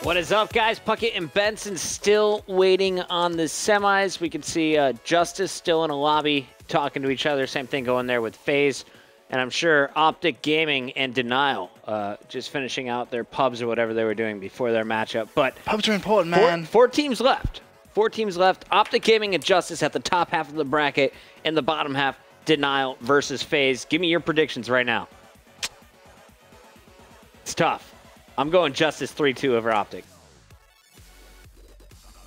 What is up, guys? Puckett and Benson still waiting on the semis. We can see Justice still in a lobby talking to each other. Same thing going there with FaZe. And I'm sure OpTic Gaming and Denial just finishing out their pubs or whatever they were doing before their matchup. But pubs are important, man. Four teams left. 4 teams left. OpTic Gaming and Justice at the top half of the bracket. In the bottom half, Denial versus FaZe. Give me your predictions right now. It's tough. I'm going Justice 3-2 over OpTic.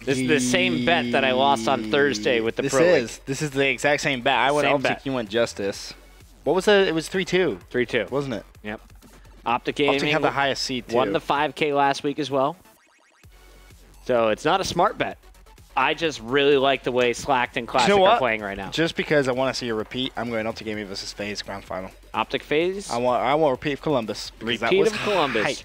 This is the same bet that I lost on Thursday with the Pro League. This is the exact same bet. I went OpTic, you went Justice. What was it? It was 3-2. 3-2. Wasn't it? Yep. OpTic Gaming have the highest seed, too. Won the 5K last week as well. So it's not a smart bet. I just really like the way Slacked and Classic are playing right now. Just because I want to see a repeat, I'm going OpTic Gaming versus FaZe grand final. OpTic FaZe? I want a repeat of Columbus. Repeat of Columbus.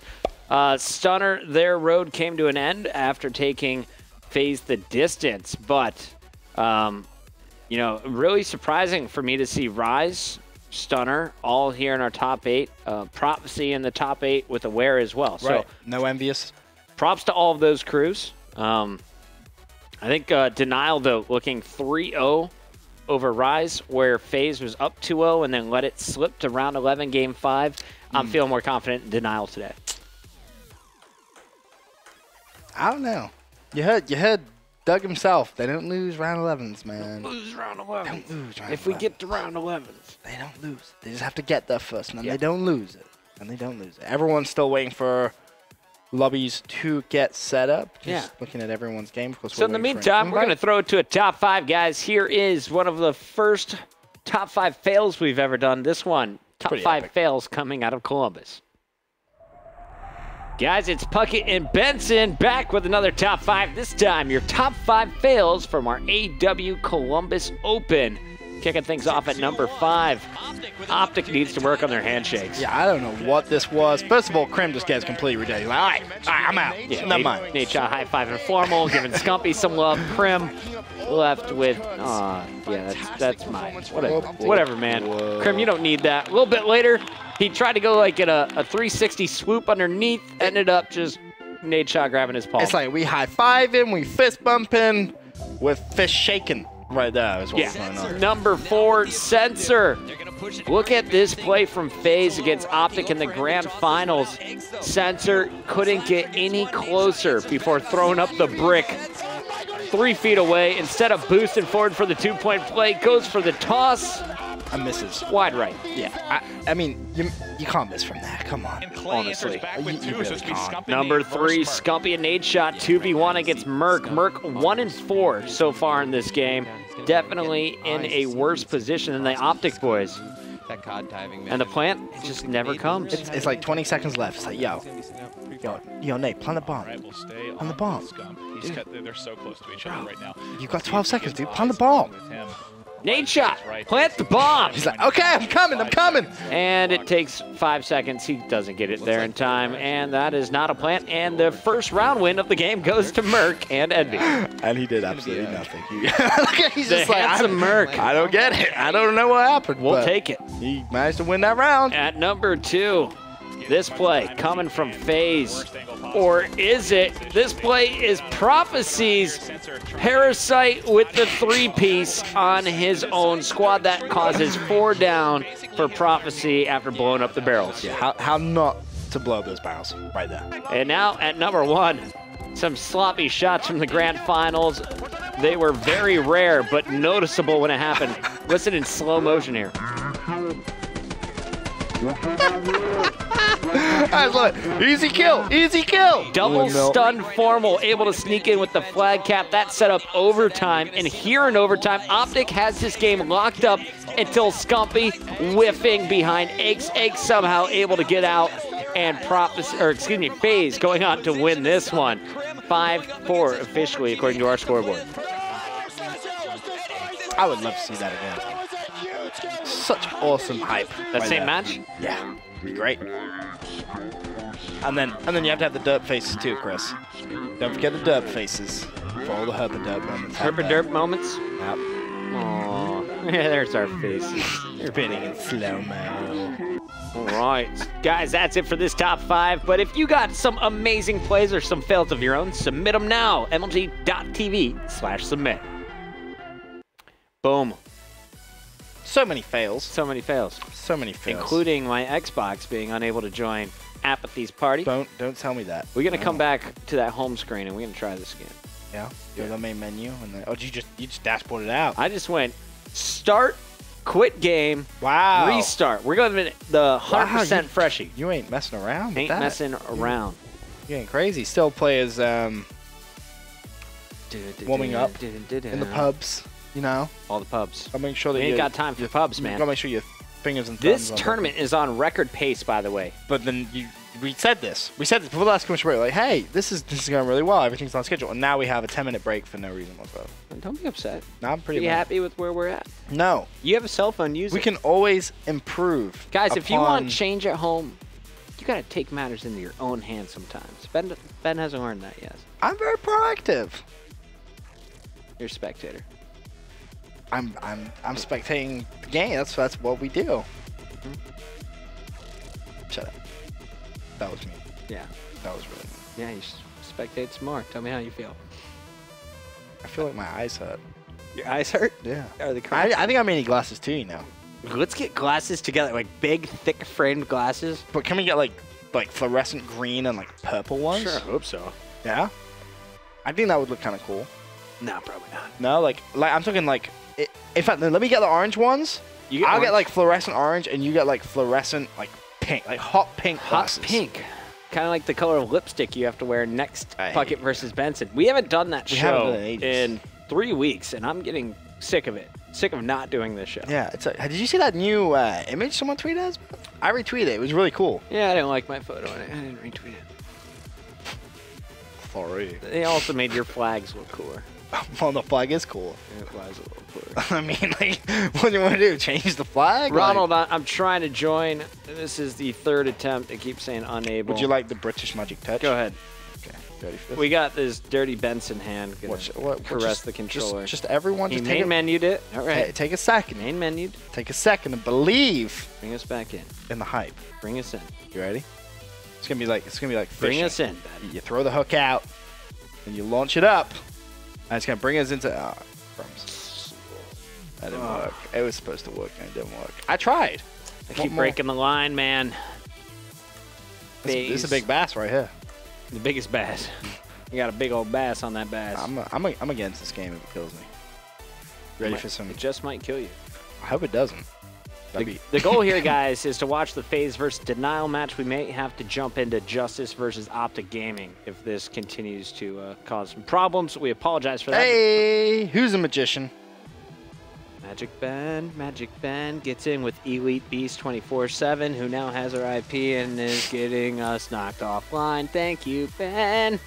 Stunner, their road came to an end after taking FaZe the distance. But, you know, really surprising for me to see Rise, Stunner, all here in our top 8. Prophecy in the top 8 with Aware as well. Right. So no envious. Props to all of those crews. I think Denial, though, looking 3-0 over Rise, where FaZe was up 2-0 and then let it slip to round 11, game 5. I'm feeling more confident in Denial today. I don't know. You heard Doug himself. They don't lose round 11s, man. Don't lose round 11s. Don't lose round 11s. If we get to round 11s. They don't lose. They just have to get there first, and then they don't lose it. And they don't lose it. Everyone's still waiting for lobbies to get set up. Just looking at everyone's game. Of course, so in the meantime, we're going to throw it to a top 5, guys. Here is one of the first top 5 fails we've ever done. This one, top 5 fails coming out of Columbus. Guys, it's Puckett and Benson back with another top 5. This time, your top 5 fails from our AW Columbus Open. Kicking things off at number 5. OpTic needs to work on their handshakes. Yeah, I don't know what this was. First of all, Krim just gets completely ridiculous. Like, all right, I'm out. Yeah, never mind. Nate shot high five and formal, giving Scumpy some love. Krim left with, yeah, that's mine. Whatever, man. Whoa. Krim, you don't need that. A little bit later, he tried to go like at a 360 swoop underneath, ended up just Nate shot grabbing his palm. It's like we high-fiving, we fist bumping, with fist shaking. Right there is what's going on. Number 4, Censor. Look at this play from FaZe against OpTic in the grand finals. Censor couldn't get any closer before throwing up the brick 3 feet away. Instead of boosting forward for the 2-point play, goes for the toss. And misses. Wide right. Yeah, I mean, you can't miss from there. Come on. Honestly. You really can't. Number 3, Scumpy and Nate shot 2v1 against Merc. Merc 1-4 so far in this game. Definitely in a worse position than the OpTic boys. And the plant, it just never comes. It's like 20 seconds left. It's like, yo, Nate, plant the bomb. Plant the bomb. They're so close to each other right now. You've got 12 seconds, dude. Plant the bomb. Nate shot, plant the bomb. He's like, okay, I'm coming. And it takes 5 seconds. He doesn't get it there in time. And that is not a plant. And the first round win of the game goes to Merc and Envy. And he did absolutely nothing. He's just like, Merc. I don't get it. I don't know what happened. We'll take it. He managed to win that round. At number 2, this play coming from FaZe. Or is it? This play is Prophecy's Parasite with the 3-piece on his own squad. That causes 4 down for Prophecy after blowing up the barrels. Yeah, how not to blow those barrels right there. And now at number 1, some sloppy shots from the grand finals. They were very rare, but noticeable when it happened. Listen in slow motion here. I love it. Easy kill. Easy kill. Double stun formal, able to sneak in with the flag cap. That set up overtime. And here in overtime, OpTic has this game locked up until Scumpy whiffing behind Eggs. Eggs somehow able to get out. And FaZe going on to win this one. 5-4 officially, according to our scoreboard. I would love to see that again. Such awesome hype. That same match? Yeah, be great. And then you have to have the derp faces too, Chris. Don't forget the derp faces for all the herpa derp moments. Herpa derp moments? Yep. Aww. Yeah, there's our faces. Spinning in slow-mo. All right. Guys, that's it for this top 5. But if you got some amazing plays or some fails of your own, submit them now. MLG.tv/submit. Boom. So many fails. So many fails. So many fails. Including my Xbox being unable to join Apathy's party. Don't tell me that. We're going to come back to that home screen, and we're going to try this again. Yeah? Go to the main menu. And then, you just dashboarded out. I just went start, quit game, Wow. restart. We're going to the 100% freshie. You ain't messing around with Ain't that. messing around. You ain't crazy. Still play as warming up in the pubs, you know? All the pubs. I'll make sure that We ain't got time for pubs, You man. gotta make sure your fingers and thumbs This on tournament is on record pace, by the way. But then we said this. We said this before the last commercial break. Like, hey, this is going really well. Everything's on schedule. And now we have a 10-minute break for no reason whatsoever. Don't be upset. No, I'm pretty Be happy with where we're at. No. You have a cell phone, use We it. can always improve. Guys, if you want upon- change at home, you got to take matters into your own hands sometimes. Ben hasn't learned that yet. I'm very proactive. You're a spectator. I'm spectating the game. That's what we do. Shut up. That was me. Yeah. That was really me. Yeah, you spectate some more. Tell me how you feel. I feel like my eyes hurt. Your eyes hurt? Yeah. Are they crying? I think I may need glasses too now. Let's get glasses together, like big, thick framed glasses. But can we get like fluorescent green and like purple ones? Sure, I hope so. Yeah. I think that would look kind of cool. No, probably not. No, like I'm talking like. In fact, then let me get the orange ones. I'll get like fluorescent orange, and you get like fluorescent like pink, like hot pink hot glasses. pink. Kind of like the color of lipstick you have to wear next I Puckett hate versus Benson. We haven't done that We haven't show done it in ages. in 3 weeks, and I'm getting sick of it. Sick of not doing this show. Yeah, did you see that new image someone tweeted us? I retweeted it. It was really cool. Yeah, I didn't like my photo in it. I didn't retweet it. Sorry. They also made your flags look cooler. Well, the flag is cool. Your flags a little cooler. I mean, like, what do you want to do? Change the flag? Ronald, I'm trying to join. This is the 3rd attempt. I keep saying unable. Would you like the British magic touch? Go ahead. Okay. Ready for this? We got this dirty Benson hand. Gonna caress just, the controller. Just everyone. He Just main menued it. All right. Take a second. Main menued. Take a second and believe Bring us back in. in the hype. Bring us in. You ready? It's gonna be like Bring fishing. us in, buddy. You throw the hook out, and you launch it up, and it's gonna bring us into. Crumbs. That didn't work. It was supposed to work, and it didn't work. I tried. I keep breaking the line, man. This is a big bass right here. The biggest bass. You got a big old bass on that bass. I'm against this game if it kills me. Ready for some? It just might kill you. I hope it doesn't. The goal here, guys, is to watch the FaZe versus Denial match. We may have to jump into Justice versus OpTic Gaming if this continues to cause some problems. We apologize for that. Hey, who's a magician? Magic Ben gets in with Elite Beast 24/7, who now has our IP and is getting us knocked offline. Thank you, Ben.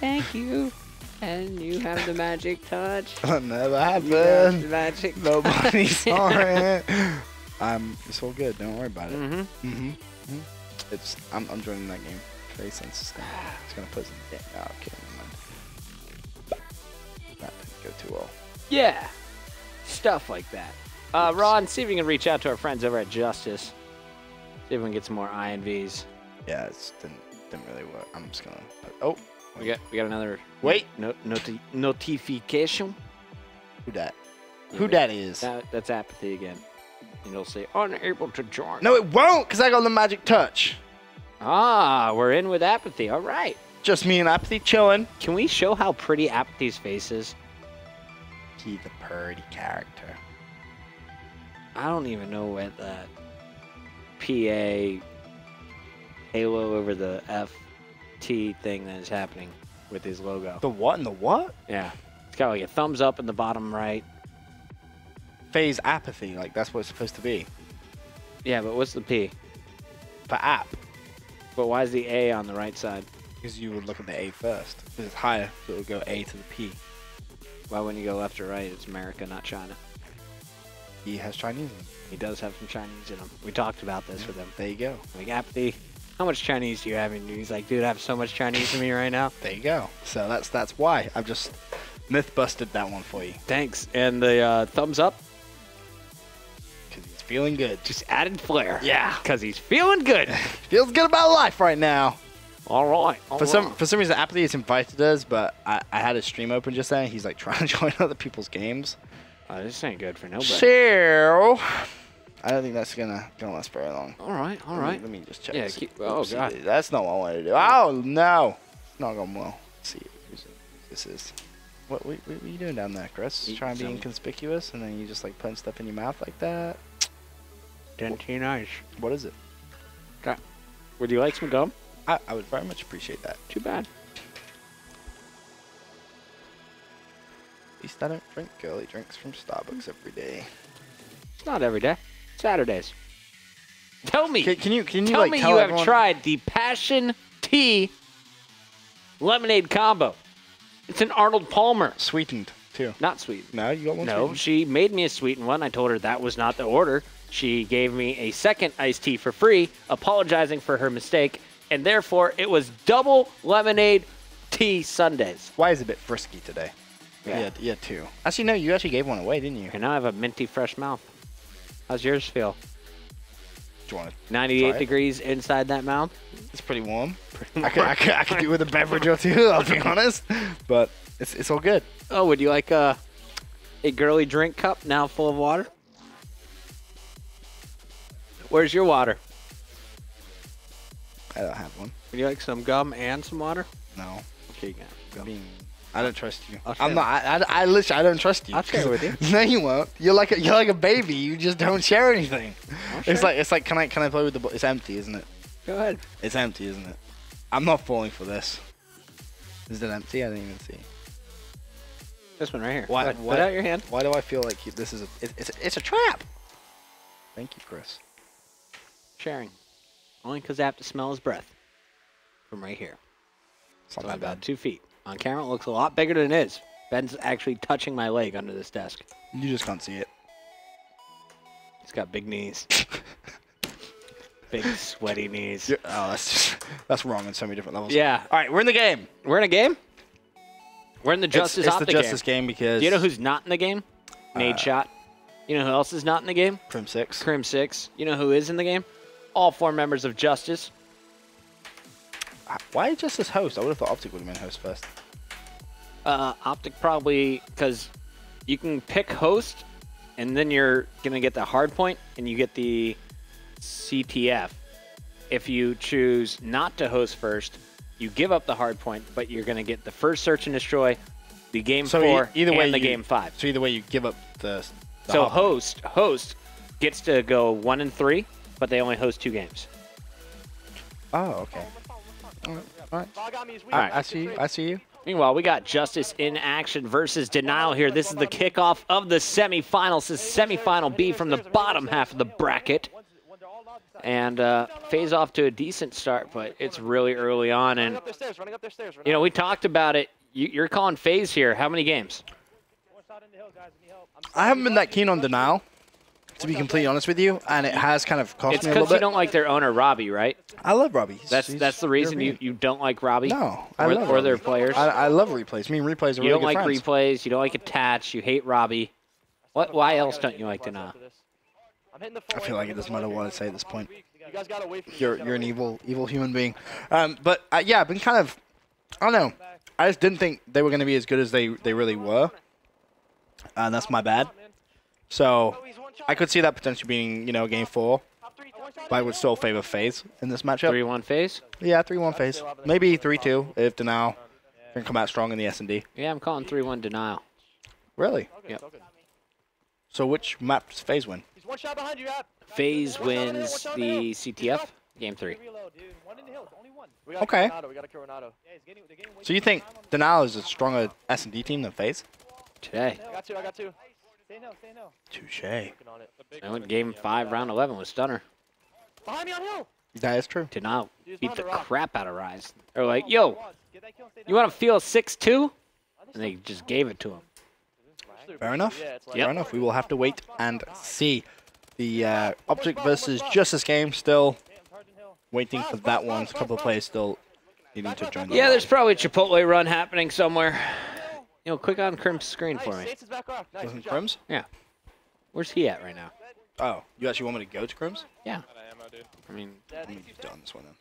Thank you. And you have the magic touch. That never You have happened. the magic Nobody touch. saw it. It's all good. Don't worry about it. Mm-hmm. I'm joining that game. Very sensitive. It's gonna put some. Oh, okay, never mind. That didn't go too well. Yeah. Stuff like that. Ron, see if you can reach out to our friends over at Justice. See if we can get some more INVs. Yeah, it didn't really work. I'm just gonna put. Oh, We got another. Wait. Notification. Who that? Yeah, Who that is? That's Apathy again. And it'll say unable to join. No, it won't, because I got the magic touch. Ah, we're in with Apathy. All right. Just me and Apathy chilling. Can we show how pretty Apathy's face is? He's a pretty character. I don't even know what that PA halo over the FT thing that is happening with his logo. The what and the what? Yeah. It's got like a thumbs up in the bottom right. FaZe Apathy, like that's what it's supposed to be. Yeah, but what's the P? For app. But why is the A on the right side? Because you would look at the A first. Because it's higher, so it would go A to the P. Why wouldn't you go left or right? It's America, not China. He has Chinese in him. He does have some Chinese in him. We talked about this with him. There you go. Like, Apathy, how much Chinese do you have in you? He's like, dude, I have so much Chinese in me right now. There you go. So that's why. I've just myth busted that one for you. Thanks. And the thumbs up? Because he's feeling good. Just added flair. Yeah. Because he's feeling good. Feels good about life right now. All right. For some reason, Apathy has invited us, but I had his stream open just then. He's like trying to join other people's games. This ain't good for nobody. So, I don't think that's gonna last very long. All right. All right. Let me just check. Yeah. Oh God. That's not what I wanted to do. Oh no. Not going well. Let's see who this is. What are you doing down there, Chris? Trying to be inconspicuous, and then you just like putting stuff in your mouth like that. Denty nice. What is it? Would you like some gum? I would very much appreciate that. Too bad. At least I don't drink girly drinks from Starbucks every day. It's not every day. Saturdays. Tell me. Can you tell like me tell you everyone? have tried the Passion Tea lemonade combo. It's an Arnold Palmer. Sweetened too. Not sweet. No, you got one. No, sweetened? she made me a sweetened one. I told her that was not the order. She gave me a second iced tea for free, apologizing for her mistake, and therefore it was double lemonade tea sundaes. Why is it a bit frisky today? Yeah. Yeah, two. Actually, no, you actually gave one away, didn't you? And now I have a minty fresh mouth. How's yours feel? Do you want to 98 try it? degrees inside that mouth? It's pretty warm. I could do with a beverage or two, I'll be honest. But it's all good. Oh, would you like a girly drink cup now full of water? Where's your water? I don't have one. Would you like some gum and some water? No. Okay, you got gum. I don't trust you. I'll share I'm not. I literally, I don't trust you. I'll share with you. No, you won't. You're like a baby. You just don't share anything. It's like can I play with the ball? It's empty, isn't it? Go ahead. It's empty, isn't it? I'm not falling for this. Is it empty? I didn't even see. This one right here. Why? Put out your hand. Why do I feel like this is it's a trap? Thank you, Chris. Sharing. Only because I have to smell his breath from right here. It's not So that about bad. 2 feet. On camera, it looks a lot bigger than it is. Ben's actually touching my leg under this desk. You just can't see it. He's got big knees. Big sweaty knees. Oh, that's wrong on so many different levels. Yeah. All right, we're in the game. We're in a game? We're in the Justice It's OpTic the Justice game because Do you know who's not in the game? Nade Shot. You know who else is not in the game? Prim 6. Crim 6. You know who is in the game? All 4 members of Justice. Why Justice host? I would have thought OpTic would have been host first. OpTic probably, because you can pick host, and then you're going to get the hard point, and you get the CTF. If you choose not to host first, you give up the hard point, but you're going to get the first search and destroy, the game 4, either way and the game 5. So either way, you give up the So hard point. host gets to go 1 and 3, but they only host 2 games. Oh, okay. All right. All right. I see you. I see you. Meanwhile, we got Justice in action versus Denial here. This is the kickoff of the semifinals. This is semifinal B from the bottom half of the bracket. And phase off to a decent start, but it's really early on. And, you know, we talked about it. You're calling phase here. How many games? I haven't been that keen on Denial, to be completely honest with you, and it has kind of cost It's me a little because you bit. don't like their owner, Robbie, right? I love Robbie. That's the reason you don't like Robbie? No, I or, love or their Robbie. players? I love replays. Me and replays are You really don't good like friends. replays. You don't like attach. You hate Robbie. Why else don't you like Denial? I feel like it doesn't matter what I say at this point. You're an evil human being. But yeah, I've been kind of, I don't know. I just didn't think they were going to be as good as they really were, and that's my bad. So I could see that potentially being, you know, game 4, but I would still favor FaZe in this matchup. 3-1 phase? Yeah, 3-1 FaZe. Maybe 3-2 if Denial can come out strong in the S&D. Yeah, I'm calling 3-1 Denial. Really? Yep. So which map does FaZe win? FaZe wins the CTF, game 3. Okay. So you think Denial is a stronger S&D team than FaZe? Today. I got two. Touche. I went game 5, round 11 with Stunner. Behind me on hill. That is true. Denial beat the crap out of Rise. They're like, yo, you want to feel 6-2? And they just gave it to him. Fair enough. Yeah, it's like Fair enough. We will have to wait and see. The OpTic versus Justice game still waiting for that one. A couple of players still needing to join. Yeah, there's probably a Chipotle run happening somewhere. You know, click on Crim's screen for me. Wasn't Crims? Yeah. Where's he at right now? Oh, you actually want me to go to Crims? Yeah. I mean, I'm going to be done this one then.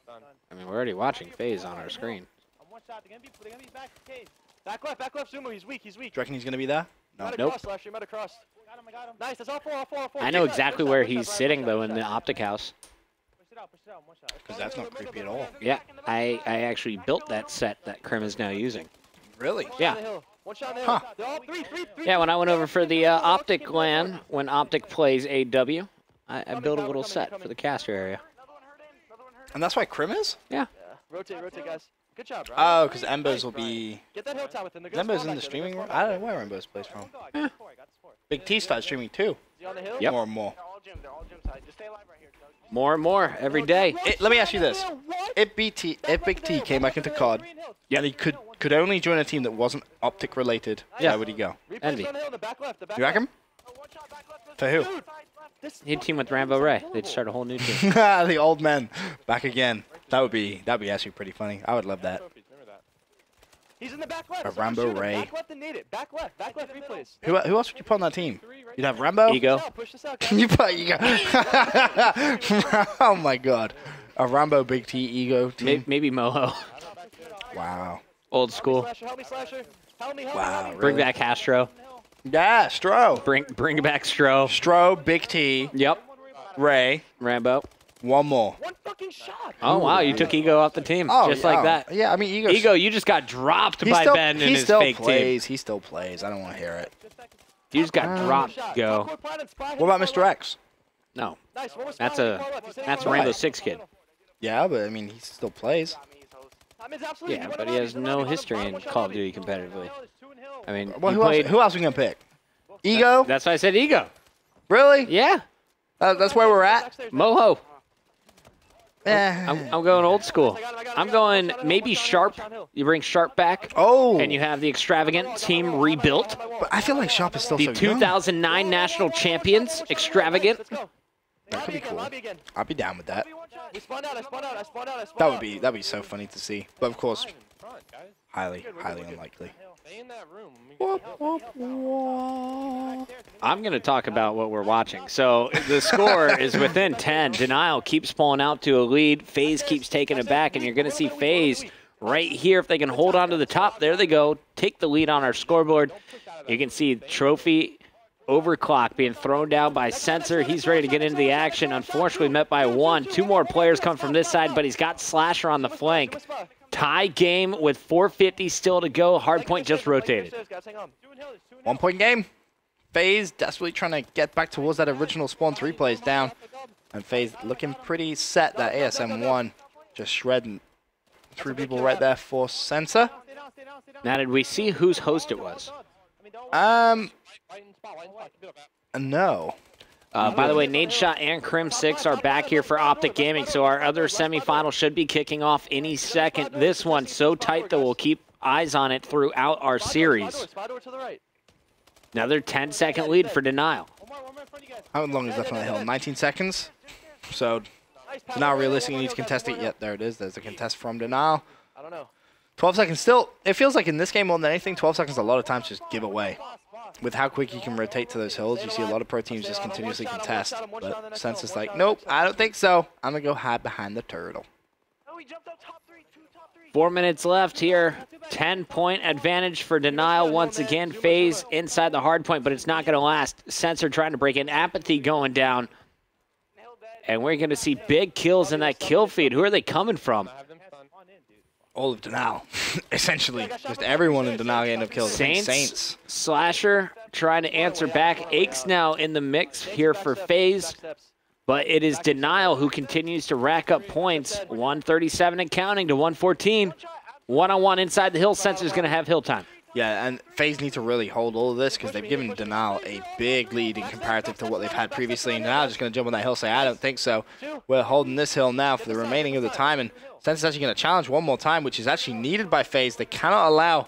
I mean, we're already watching FaZe on our screen. Back left, Sumo. He's weak. Do you reckon he's going to be there? No. Nope. Nice, that's all four. I know exactly where he's sitting, though, in the OpTic house. Because that's not creepy at all. Yeah, I actually built that set that Krim is now using. Really? Yeah. Huh. Yeah, when I went over for the OpTic LAN, when OpTic plays AW, I built a little set for the caster area. And that's why Crim is? Yeah. Rotate, guys. Good job, bro. Oh, because Embers will be... Get that hill time with him. Embers in the streaming room? I don't know where Embers plays from. Yeah. Big T started streaming too. Yep. More and more. More and more every day. Let me ask you this. If Big T came back into COD, and he could only join a team that wasn't OpTic related, where would he go? Envy. You reckon? For who? He'd team with Rambo Ray. They'd start a whole new team. The old men back again. That'd be actually pretty funny. I would love that. He's in the back left. A Rambo Ray. Back left and need it. Back left replays. Who else would you put on that team? You'd have Rambo? Ego. Push this out, You put Ego. Oh my god. A Rambo Big T Ego team. Maybe Moho. Wow. Old school. Help me, Slasher. Help me. Wow. Bring Really? back Astro. Yeah, Stro. Bring back Stro. Stro, Big T, Yep. Ray. Rambo. One more. One fucking shot. Oh, wow. You took Ego off the team. Oh, just like that. Yeah, I mean, Ego, you just got dropped by Ben and his fake team. He still plays. I don't want to hear it. You just got dropped, Go. What about Mr. X? No. Nice. That's a Rainbow Six kid. Yeah, but I mean, he still plays. Yeah, but he has no history in Call of Duty competitively. I mean, Well, he who played. else are we going to pick? Ego? That's why I said Ego. Really? Yeah. That's where we're at? Moho. Eh. I'm going old school. I'm going maybe Sharp. You bring Sharp back. Oh. And you have the extravagant team rebuilt. But I feel like Sharp is still The so young. 2009 national champions, extravagant. That could be cool. I'd be down with that. I spawned out. That'd be so funny to see. But of course, highly unlikely. I'm going to talk about what we're watching. So the score is within 10. Denial keeps pulling out to a lead. FaZe keeps taking it back, and you're going to see FaZe right here. If they can hold on to the top, there they go. Take the lead on our scoreboard. You can see Trophy overclock being thrown down by Sensor. He's ready to get into the action. Unfortunately met by one. Two more players come from this side, but he's got Slasher on the flank. Tie game with 4:50 still to go. Hardpoint just rotated. 1 point game. FaZe desperately trying to get back towards that original spawn. 3 plays down. And FaZe looking pretty set. That ASM1 just shredding 3 people right there for Sensor. Now, did we see whose host it was? No. By the way, Nade Shot and Crim 6 are back here for OpTic Gaming, so our other semifinal should be kicking off any second. This one's so tight that we'll keep eyes on it throughout our series. Another 10-second lead for Denial. How long is left on the hill? 19 seconds. So now realistically needs to contest it. Yep, there it is. There's a contest from Denial. I don't know. 12 seconds still. It feels like in this game more than anything, 12 seconds a lot of times just give away. With how quick you can rotate to those hills, you see a lot of pro teams just continuously contest. But Sensor's like, nope, I don't think so. I'm going to go hide behind the turtle. 4 minutes left here. 10-point advantage for Denial once again. FaZe inside the hard point, but it's not going to last. Sensor trying to break in. Apathy going down. And we're going to see big kills in that kill feed. Who are they coming from? All of Denial, essentially. Just everyone in Denial getting up kills. Saints. Slasher trying to answer back. Aches now in the mix here for FaZe. But it is Denial who continues to rack up points. 137 and counting to 114. One-on-one inside the hill. Sensor's going to have hill time. Yeah, and FaZe need to really hold all of this because they've given Denial a big lead in comparative to what they've had previously. And Denial just going to jump on that hill and say, I don't think so. We're holding this hill now for the remaining of the time. And Sensor's actually going to challenge one more time, which is actually needed by FaZe. They cannot allow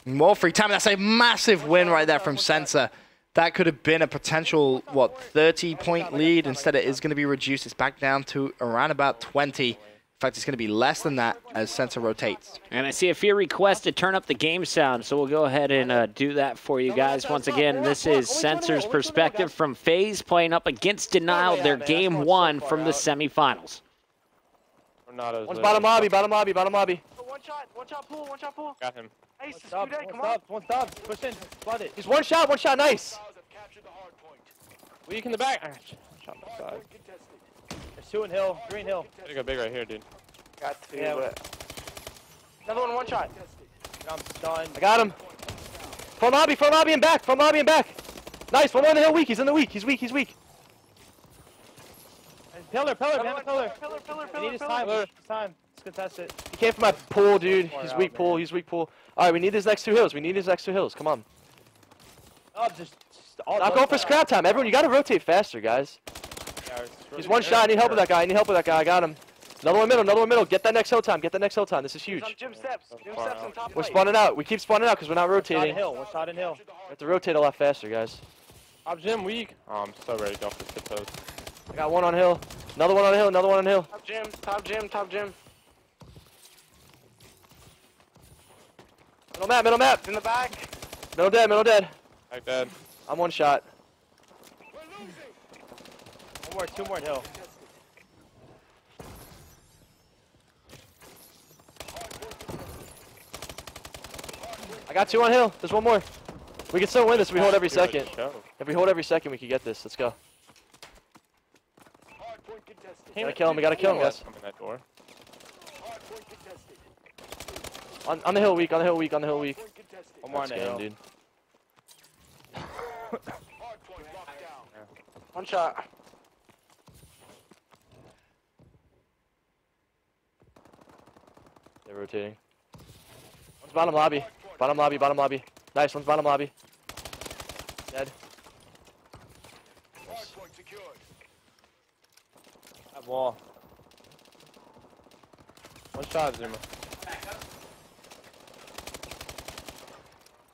more free time. That's a massive win right there from Sensor. That could have been a potential, 30-point lead. Instead, it is going to be reduced. It's back down to around about 20. fact, it's going to be less than that as Sensor rotates. And I see a few requests to turn up the game sound, so we'll go ahead and do that for you guys. Once again, this is Sensor's perspective from FaZe playing up against Denial, their game 1 from the semifinals. One's bottom lobby, bottom lobby, bottom lobby. One shot pool. Got him. Nice, One stop, push in, flood it. He's He's one shot, nice. Weak in the back. Shot my side. There's 2 in hill, 3 in hill. Gotta go big right here, dude. got to. Yeah. Another one shot. I'm done. I got him. Front lobby and back, Nice, one more in the hill, weak, he's in the weak, he's weak. Pillar, behind the pillar. We need his time, Let's contest it. He came from my pool, dude. He's weak pool. Alright, we need his next 2 hills, come on. Oh, not going for scrap time. Everyone, you gotta rotate faster, guys. He's one shot, I need help with that guy, I got him. Another one middle, get that next hill time, this is huge. Gym steps on top We're right. spawning out, we keep spawning out because we're not rotating. One shot in hill. We have to rotate a lot faster, guys. Top gym weak. Oh, I'm so ready to go for tiptoes. I got one on hill. Another one on hill, Top gym. Middle map. In the back. Middle dead. Back dead. I'm one shot. 2 more in hill. I got 2 on hill. There's one more. We can still win this if we hold every Good second. show. If we hold every second, we can get this. Let's go. Gotta kill him, guys. Come in that door. On the hill weak. One more in Let's the get him, hill. dude. One shot. They're rotating. One's bottom lobby. Bottom lobby. Nice, one's bottom lobby. Dead. That wall. One shot, Zuma.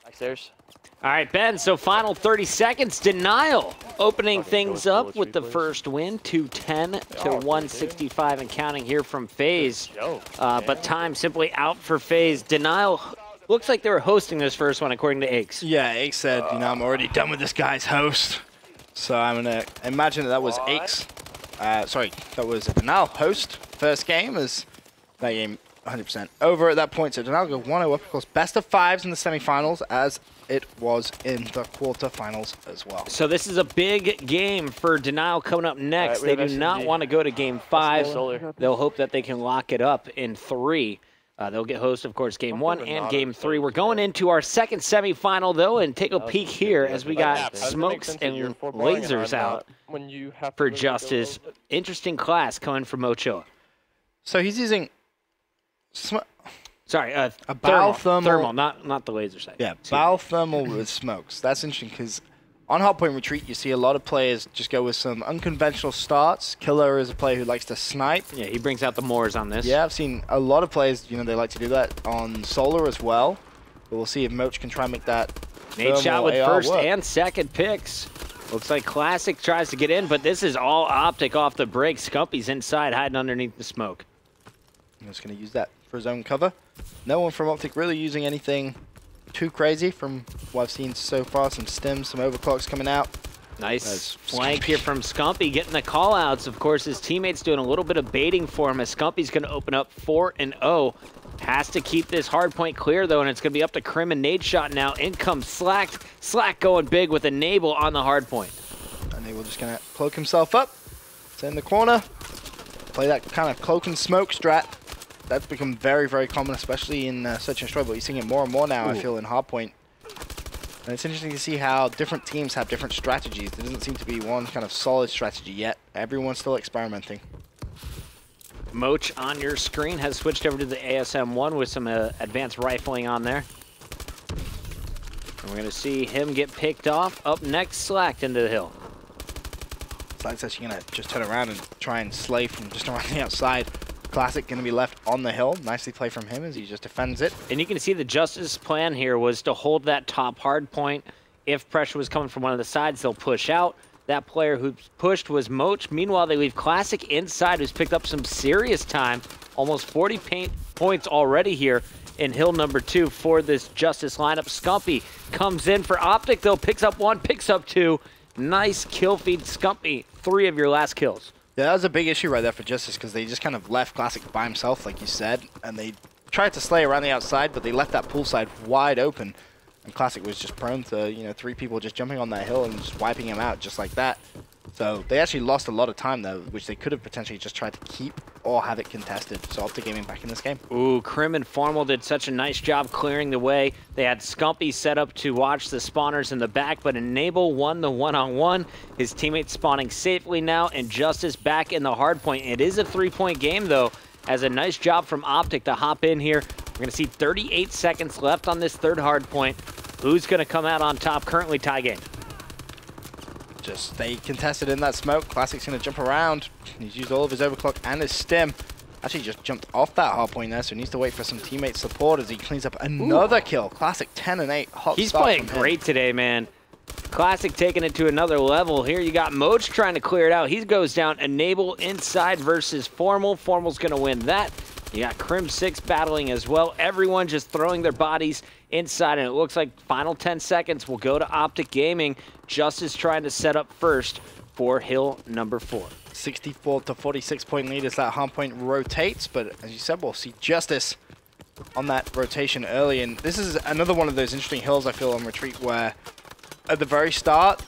Backstairs. All right, Ben, so final 30 seconds. Denial opening things up with the first win, 210 to 165 and counting here from FaZe. But time simply out for FaZe. Denial looks like they were hosting this first one, according to Aches. Yeah, Aches said, I'm already done with this guy's host. So I'm going to imagine that was Aches. That was a Denial host first game, as that game 100% over at that point. So Denial go 1-0 up, of course, best of 5s in the semifinals, as it was in the quarterfinals as well. So this is a big game for Denial coming up next. Right, they do not want to go to game 5. Solar. They'll hope that they can lock it up in 3. They'll get host, of course, game 1 and game 3. We're going into our second semifinal, though, and take a peek here as we got smokes and lasers out for Justice. Interesting class coming from Ochoa. So he's using... Sorry, a biothermal, not the laser side. Yeah, biothermal with smokes. That's interesting because on Hardpoint Retreat, you see a lot of players just go with some unconventional starts. Killer is a player who likes to snipe. Yeah, he brings out the Moors on this. Yeah, I've seen a lot of players, they like to do that on Solar as well. But we'll see if Moch can try and make that Nate shot with AR first work. and second picks. Looks like Classic tries to get in, but this is all OpTic off the break. Scumpy's inside, hiding underneath the smoke. I'm just going to use that for his own cover. No one from OpTic really using anything too crazy from what I've seen so far. Some stims, some overclocks coming out. Nice flank here from Scumpy, getting the call-outs. Of course, his teammates doing a little bit of baiting for him as Scumpy's going to open up 4-0. Has to keep this hard point clear, though, and it's going to be up to Krim and Nade Shot now. In comes Slack. Slack going big with Enable on the hard point. Enable just going to cloak himself up. It's in the corner. Play that kind of cloak and smoke strat. That's become very, very common, especially in Search and Destroy, but you're seeing it more and more now, I feel, in Hardpoint. And it's interesting to see how different teams have different strategies. There doesn't seem to be one kind of solid strategy yet. Everyone's still experimenting. Moch on your screen has switched over to the ASM-1 with some advanced rifling on there. And we're going to see him get picked off. Up next, Slacked into the hill. Slack's actually going to just turn around and try and slay from just around the outside. Classic going to be left on the hill. Nicely played from him as he just defends it. And you can see the Justice plan here was to hold that top hard point. If pressure was coming from one of the sides, they'll push out. That player who pushed was Moch. Meanwhile, they leave Classic inside, who's picked up some serious time Almost 40 points already here in hill number 2 for this Justice lineup. Scumpy comes in for OpTic, though, picks up 1, picks up 2. Nice kill feed, Scumpy. 3 of your last kills. Yeah, that was a big issue right there for Justice because they just kind of left Classic by himself, like you said, and they tried to slay around the outside, but they left that pool side wide open. And Classic was just prone to, you know, 3 people just jumping on that hill and just wiping him out just like that. So they actually lost a lot of time, though, which they could have potentially just tried to keep or have it contested. So OpTic Gaming back in this game. Ooh, Krim and Formal did such a nice job clearing the way. They had Scumpy set up to watch the spawners in the back, but Enable won the one-on-one. His teammates spawning safely now, and Justice back in the hard point. It is a 3-point game, though, as a nice job from OpTic to hop in here. We're going to see 38 seconds left on this 3rd hard point. Who's going to come out on top? Currently tie game. Just stay contested in that smoke. Classic's going to jump around. He's used all of his overclock and his stim. Actually just jumped off that hard point there, so he needs to wait for some teammate support as he cleans up another kill. Classic 10 and 8. Hot He's start playing from him. great today, man. Classic taking it to another level. Here you got Moch trying to clear it out. He goes down. Enable inside versus Formal. Formal's going to win that. You got Crim 6 battling as well. Everyone just throwing their bodies inside, and it looks like final 10 seconds will go to OpTic Gaming. Justice trying to set up first for hill number 4. 64 to 46 point lead as that hard point rotates, but as you said, we'll see Justice on that rotation early. And this is another one of those interesting hills I feel on Retreat where at the very start,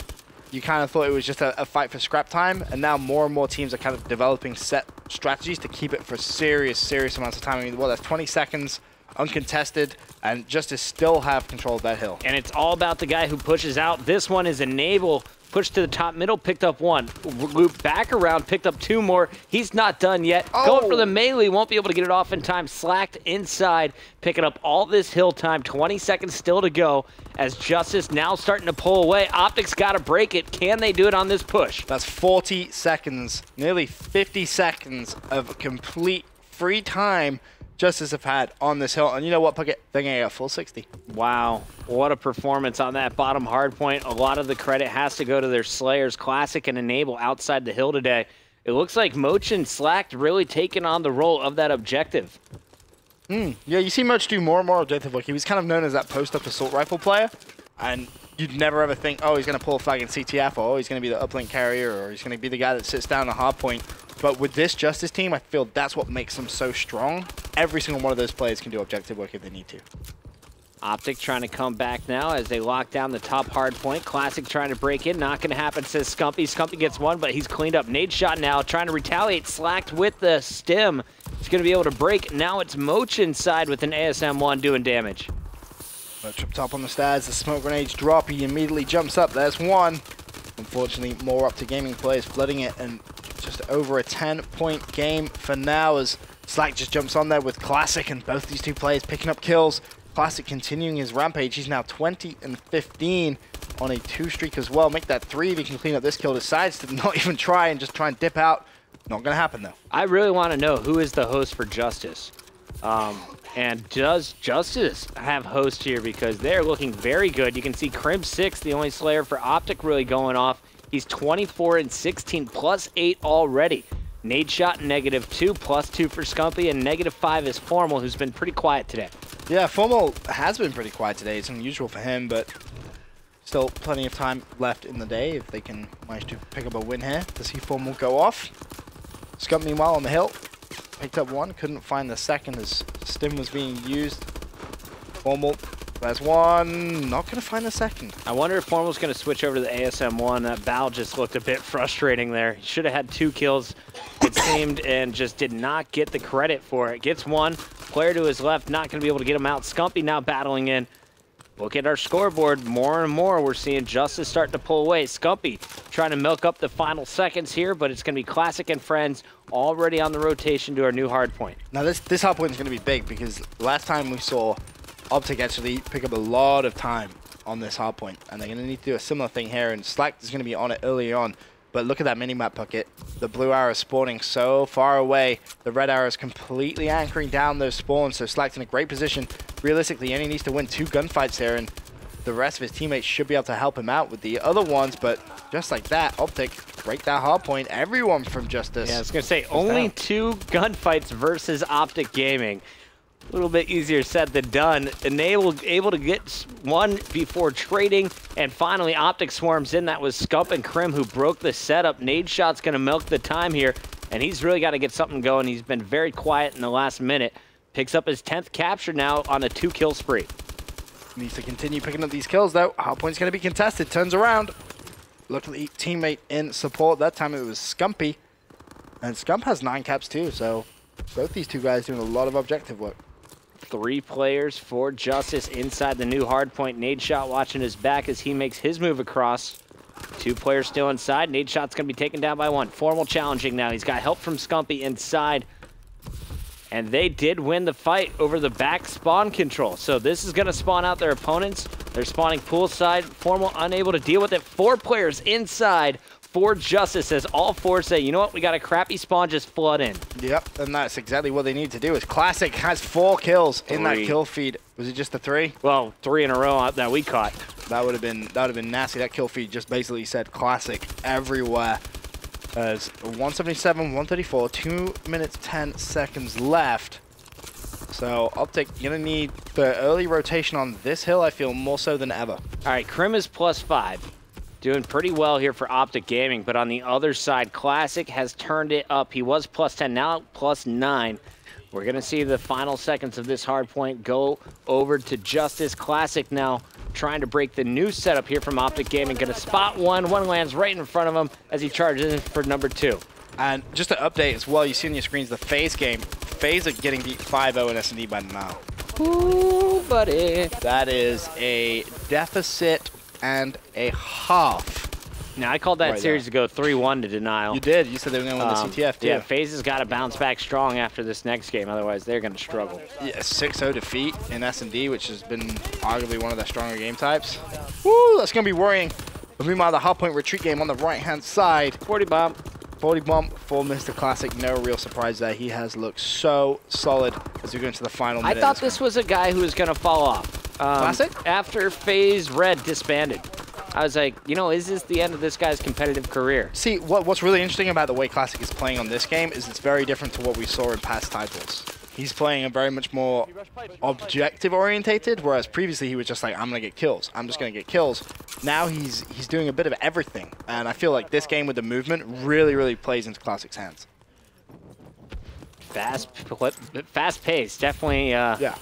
you kind of thought it was just a fight for scrap time, and now more and more teams are kind of developing set strategies to keep it for serious amounts of time. I mean, well, that's 20 seconds, uncontested, and Justice still have control of that hill. And it's all about the guy who pushes out. This one is Enable. Pushed to the top middle, picked up 1. Loop back around, picked up 2 more. He's not done yet. Going for the melee, won't be able to get it off in time. Slacked inside, picking up all this hill time. 20 seconds still to go as Justice now starting to pull away. OpTic's got to break it. Can they do it on this push? That's 40 seconds, nearly 50 seconds of complete free time Justice have had on this hill. And you know what, Puckett? They're going to get a full 60. Wow, what a performance on that bottom hard point. A lot of the credit has to go to their Slayers, Classic and Enable outside the hill today. It looks like Moch and Slacked really taking on the role of that objective. Yeah, you see Moch do more and more objective work. He was kind of known as that post-up assault rifle player, and you'd never ever think, oh, he's going to pull a flag in CTF, or oh, he's going to be the uplink carrier, or he's going to be the guy that sits down the hard point. But with this Justice team, I feel that's what makes them so strong. Every single one of those players can do objective work if they need to. OpTic trying to come back now as they lock down the top hard point. Classic trying to break in. Not going to happen, says Scumpy. Scumpy gets 1, but he's cleaned up. Nade shot now, trying to retaliate. Slacked with the stim. He's going to be able to break. Now it's Moch inside with an ASM-1 doing damage. Moch up top on the stairs. The smoke grenades drop. He immediately jumps up. There's 1. Unfortunately, more OpTic Gaming players flooding it, and just over a 10-point game for now as Slack just jumps on there with Classic, and both these 2 players picking up kills. Classic continuing his rampage. He's now 20 and 15 on a 2 streak as well. Make that 3 if he can clean up this kill. Decides to not even try and just try and dip out. Not going to happen, though. I really want to know who is the host for Justice. And does Justice have host here? Because they're looking very good. You can see Crim 6, the only Slayer for OpTic, really going off. He's 24 and 16, plus 8 already. Nade shot -2, plus 2 for Scumpy, and -5 is Formal, who's been pretty quiet today. Yeah, Formal has been pretty quiet today. It's unusual for him, but still plenty of time left in the day if they can manage to pick up a win here to see Formal go off. Scump, meanwhile, on the hill, picked up 1, couldn't find the second as stim was being used. Formal, there's 1, not going to find the second. I wonder if Formal's going to switch over to the ASM-1. That Bal just looked a bit frustrating there. He should have had 2 kills, it seemed, and just did not get the credit for it. Gets 1, player to his left, not going to be able to get him out. Scumpy now battling in. Look at our scoreboard. More and more, we're seeing Justice starting to pull away. Scumpy trying to milk up the final seconds here, but it's going to be Classic and friends already on the rotation to our new hard point. Now, this hard point is going to be big because last time we saw OpTic actually pick up a lot of time on this hard point, and they're going to need to do a similar thing here, and Slack is going to be on it early on. But look at that mini-map, Puckett. The blue arrow is spawning so far away. The red arrow is completely anchoring down those spawns, so Slack's in a great position. Realistically, he only needs to win 2 gunfights here, and the rest of his teammates should be able to help him out with the other ones, but just like that, OpTic break that hard point. Everyone from Justice. Yeah, I was going to say, only down. 2 gunfights versus OpTic Gaming. A little bit easier said than done. And able to get one before trading. And finally, OpTic swarms in. That was Scump and Krim who broke the setup. Nadeshot's going to milk the time here. And he's really got to get something going. He's been very quiet in the last minute. Picks up his 10th capture now on a 2-kill spree. Needs to continue picking up these kills, though. Hardpoint's going to be contested. Turns around. Look at the teammate in support. That time it was Scumpy. And Scump has 9 caps, too. So both these two guys doing a lot of objective work. 3 players for Justice inside the new hardpoint. Nadeshot watching his back as he makes his move across. 2 players still inside. Nadeshot's going to be taken down by 1. Formal challenging now. He's got help from Scumpy inside. And they did win the fight over the back spawn control. So this is going to spawn out their opponents. They're spawning poolside. Formal unable to deal with it. 4 players inside for Justice as all 4 say, you know what, we got a crappy spawn, just flood in. Yep, and that's exactly what they need to do. Is Classic has 4 kills in that kill feed. Was it just the 3? Well, 3 in a row that we caught. That would have been nasty. That kill feed just basically said Classic everywhere. As 177, 134, 2 minutes 10 seconds left. So OpTic gonna need the early rotation on this hill, I feel, more so than ever. All right, Krim is +5. Doing pretty well here for OpTic Gaming, but on the other side, Classic has turned it up. He was +10, now +9. We're gonna see the final seconds of this hard point go over to Justice. Classic now trying to break the new setup here from OpTic Gaming. Gonna spot one lands right in front of him as he charges in for number 2. And just to update as well, you see on your screens the FaZe game. FaZe are getting beat 5-0 in S&D by now. Ooh, buddy. That is a deficit and a half. Now, I called that Right series to go 3-1 to Denial. You did. You said they were going to win the CTF, too. Yeah, FaZe has got to bounce back strong after this next game. Otherwise, they're going to struggle. Yeah, 6-0 defeat in S&D, which has been arguably one of their stronger game types. Woo, that's going to be worrying. But meanwhile, the hardpoint retreat game on the right-hand side. 40 bomb. 40 bump for Mr. Classic. No real surprise there. He has looked so solid as we go into the final minute. I thought this was a guy who was going to fall off. Classic? After FaZe Red disbanded. I was like, you know, is this the end of this guy's competitive career? See, what's really interesting about the way Classic is playing on this game is it's very different to what we saw in past titles. He's playing a very much more objective orientated, whereas previously he was just like, I'm gonna get kills. I'm just gonna get kills. Now he's doing a bit of everything, and I feel like this game with the movement really plays into Classic's hands. Fast pace, definitely Yeah.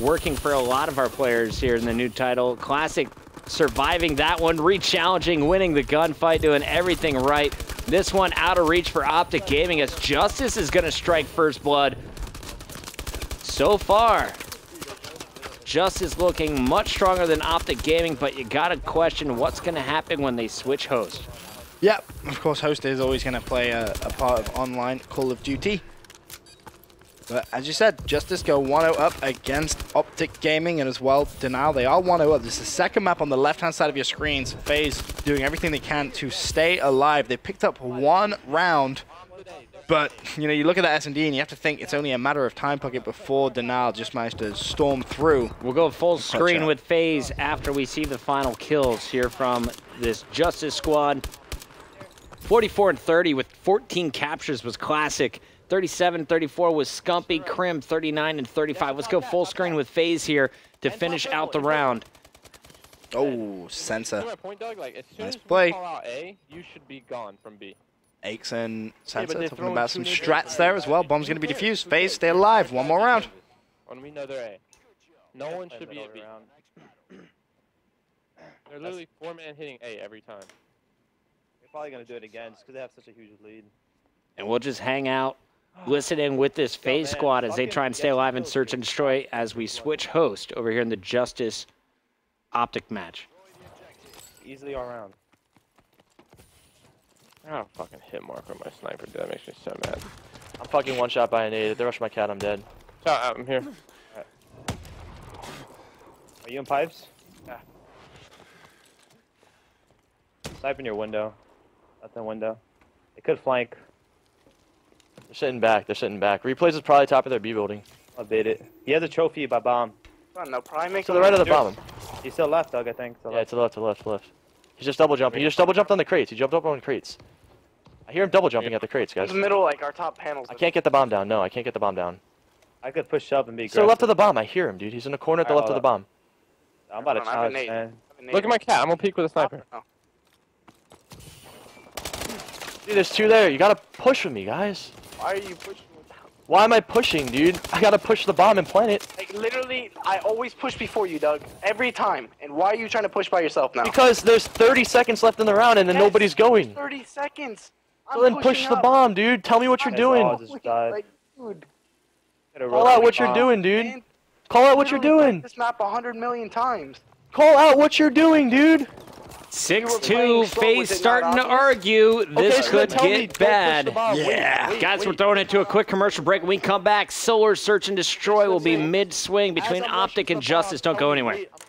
working for a lot of our players here in the new title. Classic surviving that one, re-challenging, winning the gunfight, doing everything right. This one out of reach for OpTic Gaming as Justice is going to strike first blood. So far, Justice looking much stronger than OpTic Gaming, but you got to question what's going to happen when they switch host. Yep, of course, host is always going to play a part of online Call of Duty. But as you said, Justice go 1-0 up against OpTic Gaming, and as well, Denial, they are 1-0 up. This is the second map on the left-hand side of your screens. FaZe doing everything they can to stay alive. They picked up 1 round, but you know, you look at that S&D and you have to think it's only a matter of time pocket before Denial just managed to storm through. We'll go full screen with FaZe after we see the final kills here from this Justice squad. 44 and 30 with 14 captures was Classic. 37-34 was Scumpy. Krim 39 and 35. Let's go full screen with FaZe here to finish out the round. Oh, Sensa. My point, Doug, like, as soon Nice as we play. call out A, you should be gone from B. Aches and Sensa they're talking throwing about some 2 strats there as well. Bomb's going to be defused. FaZe stay alive. 1 more round. When we know they're A. No one should be at B. They're literally 4-man hitting A every time. They're probably going to do it again just because they have such a huge lead. And we'll just hang out, listen in with this FaZe squad as they try and stay alive and search and destroy as we switch host over here in the Justice OpTic match. Easily all around. I got a fucking hit mark on my sniper, dude. That makes me so mad. I'm fucking one shot by an nade. If they rush my cat, I'm dead. I'm here. Are you in pipes? Yeah. Snipe in your window. That's the window. They could flank. They're sitting back. They're sitting back. Replays is probably top of their B building. I'll bait it. He has a trophy by bomb. No, probably make To the right of the bomb. He's still left, Doug, I think. Yeah, to the left, to the left, to the left. He's just double jumping. He just double jumped on the crates. He jumped up on crates. I hear him double jumping at the crates, guys. In the middle, like our top panels. I can't get the bomb down. No, I can't get the bomb down. I could push up and be He's to the aggressive. left of the bomb. I hear him, dude. He's in the corner at the left of the bomb. I'm about to Hold on, I have a challenge, nade. man. Look at my cat. I'm gonna peek with a sniper. Oh. Dude, there's two there. You gotta push with me, guys. Why are you pushing without? Why am I pushing, dude? I gotta push the bomb and plant it. Like literally, I always push before you, Doug. Every time. And why are you trying to push by yourself now? Because there's 30 seconds left in the round and then Yes, nobody's going. 30 seconds. So then push the bomb, dude. Tell me what you're His all doing. just died. Like, dude. Could've Call rolled out the what you're bomb. doing, dude. Man, Call out what you're literally played doing. This map 100 million times. Call out what you're doing, dude. 6-2, slow, FaZe was it not starting to obvious? argue. This so could then tell me, get don't push bad. the bomb. Yeah. Wait, Guys, wait. we're throwing into a quick commercial break. When we come back, Solar Search and Destroy will be mid-swing between As I'm rushing OpTic and the Justice. bomb, Don't go tell me, anywhere. wait, I'm